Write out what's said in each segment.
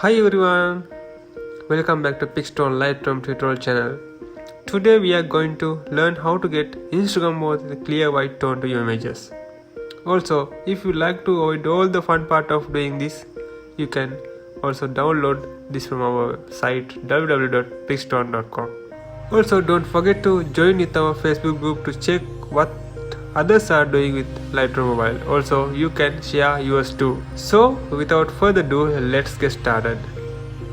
Hi everyone, welcome back to Pix.Tones Lightroom tutorial channel. Today we are going to learn how to get Instagram mode with a clear white tone to your images. Also, if you like to avoid all the fun part of doing this, you can also download this from our site www.Pix.Tones.com. Also, don't forget to join with our Facebook group to check what others are doing with Lightroom mobile. Also, you can share yours too. So, without further ado, let's get started.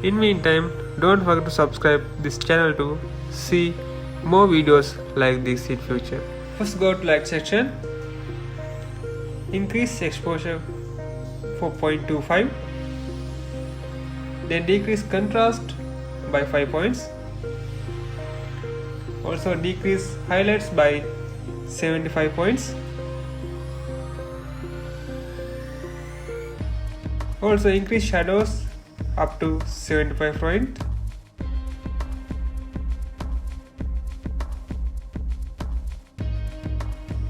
In meantime, don't forget to subscribe this channel to see more videos like this in future. First, go to light section. Increase exposure for 0.25. Then decrease contrast by 5 points. Also decrease highlights by 75 points. Also increase shadows up to 75 points.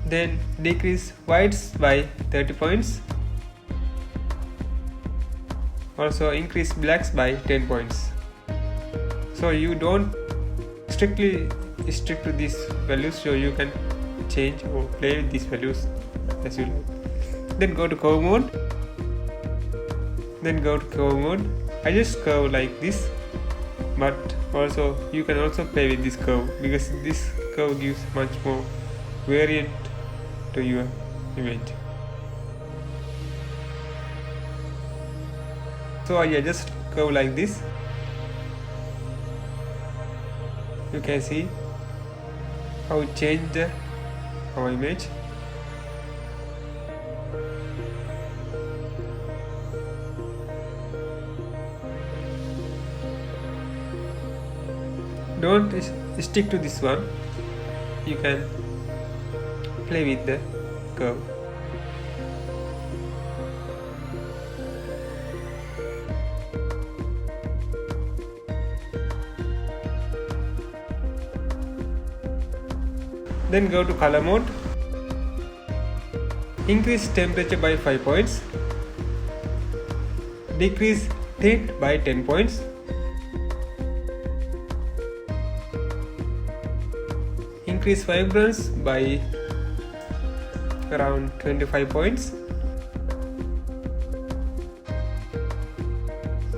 Then decrease whites by 30 points. Also increase blacks by 10 points. So you don't strictly stick to these values, so you can change or play with these values as you like. Then go to curve mode. I just curve like this, but also you can also play with this curve because this curve gives much more variant to your image. So I just curve like this. You can see how it changed our image. Don't stick to this one. You can play with the curve. Then go to color mode. Increase temperature by 5 points. Decrease tint by 10 points. Increase vibrance by around 25 points.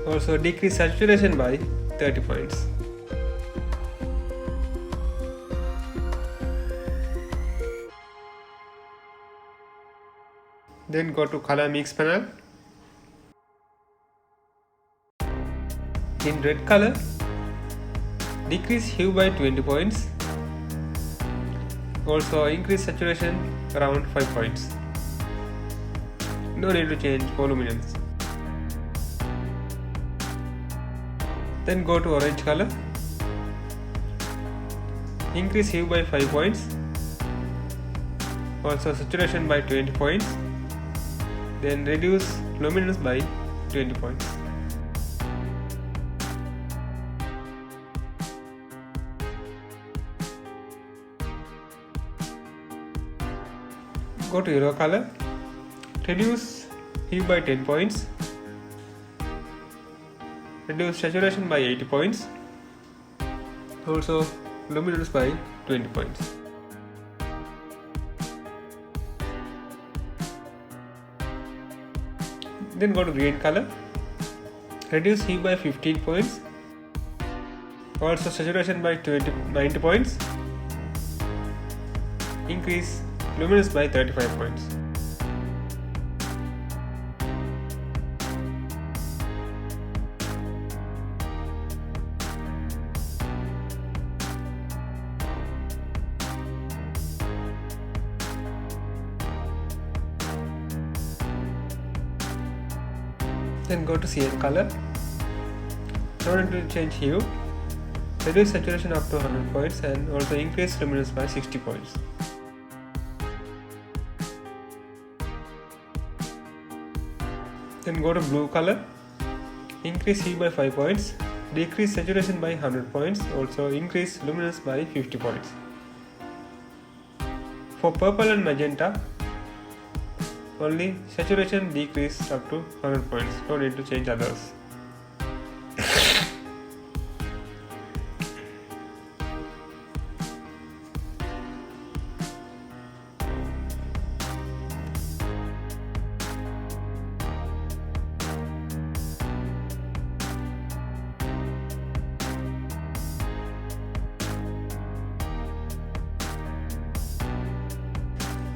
Also decrease saturation by 30 points. Then go to color mix panel. In red color, decrease hue by 20 points. Also increase saturation around 5 points. No need to change luminance. Then go to orange color. Increase hue by 5 points. Also saturation by 20 points. Then reduce luminance by 20 points. Go to yellow color. Reduce hue by 10 points. Reduce saturation by 80 points. Also luminance by 20 points. Then go to green color. Reduce hue by 15 points. Also saturation by 90 points. Increase luminance by 35 points. Then go to cyan color. Don't need to change hue. Reduce saturation up to 100 points and also increase luminance by 60 points. Then go to blue color. Increase hue by 5 points. Decrease saturation by 100 points. Also increase luminance by 50 points. For purple and magenta, only saturation decrease up to 100 points. No need to change others.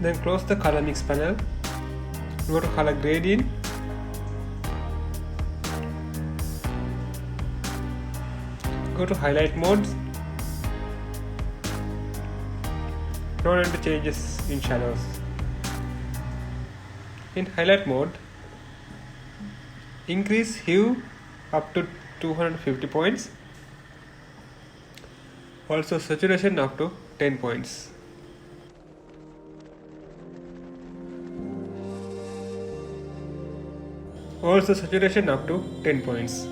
Then close the color mix panel, go to color gradient, go to highlight mode, note the changes in shadows. In highlight mode, increase hue up to 250 points, also saturation up to 10 points. Also saturation up to 10 points.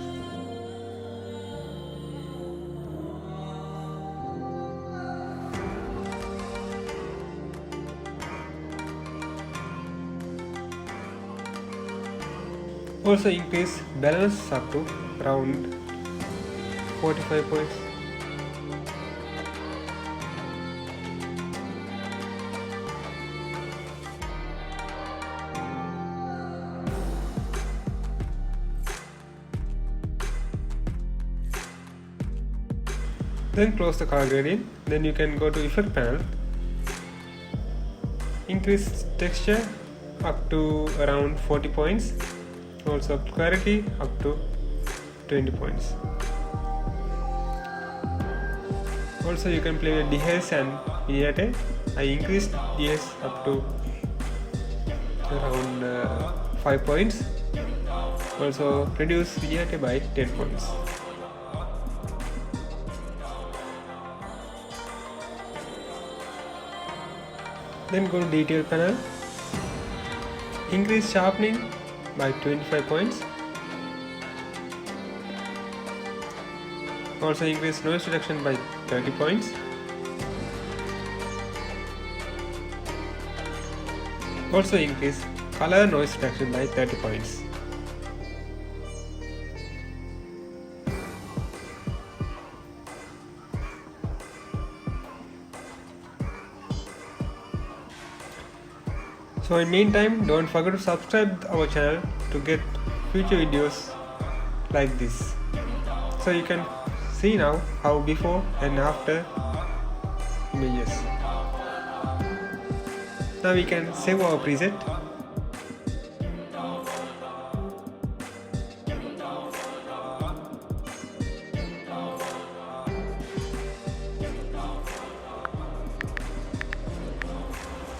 Also increase balance up to around 45 points. Then close the color gradient. Then you can go to effect panel, increase texture up to around 40 points, also clarity up to 20 points. Also you can play with dehaze and vignette. I increased dehaze up to around 5 points, also reduce vignette by 10 points. Then go to detail panel, increase sharpening by 25 points, also increase noise reduction by 30 points, also increase color noise reduction by 30 points. So in meantime, don't forget to subscribe our channel to get future videos like this. So you can see now how before and after images. Now we can save our preset.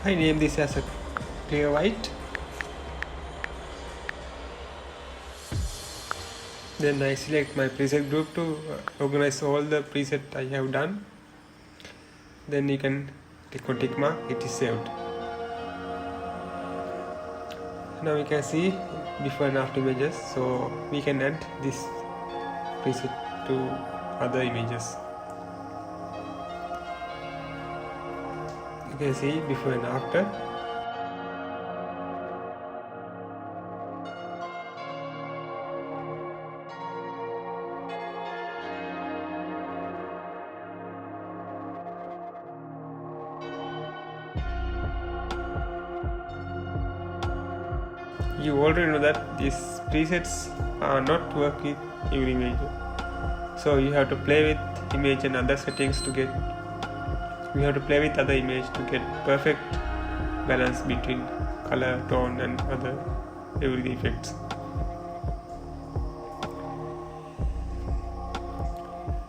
I name this as a clear white. Then I select my preset group to organize all the preset I have done. Then you can click on tick mark, it is saved. Now we can see before and after images, so we can add this preset to other images. You can see before and after. You already know that these presets are not work with every image, so you have to play with image and other settings to get. We have to play with other image to get perfect balance between color, tone, and other every effects.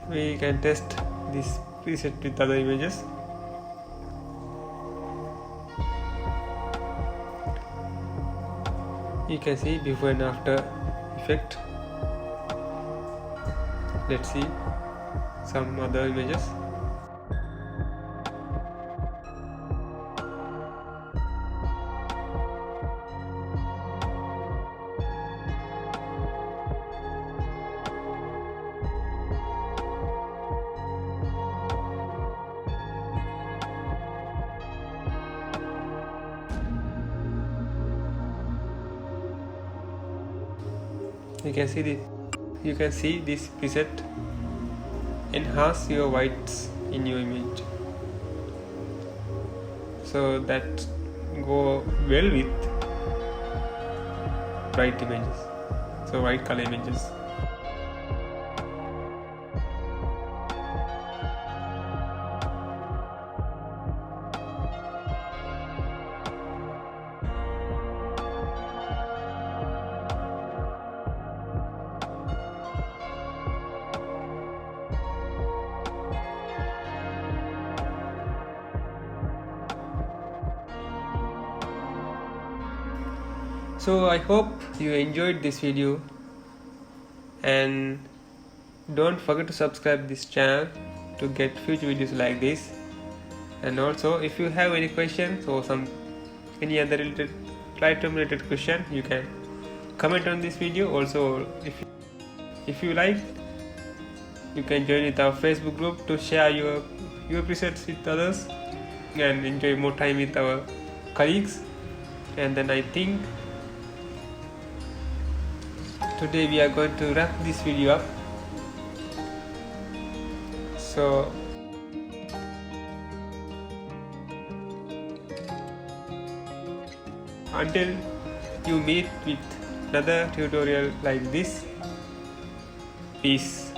We can test this preset with other images. You can see before and after effect. Let's see some other images. You can see this preset enhance your whites in your image, so that go well with bright images, so white color images. So I hope you enjoyed this video, and don't forget to subscribe this channel to get future videos like this. And also, if you have any questions or any other related Lightroom related question, you can comment on this video. Also, if you like, you can join with our Facebook group to share your presets with others and enjoy more time with our colleagues. And then I think today we are going to wrap this video up. So until you meet with another tutorial like this, peace.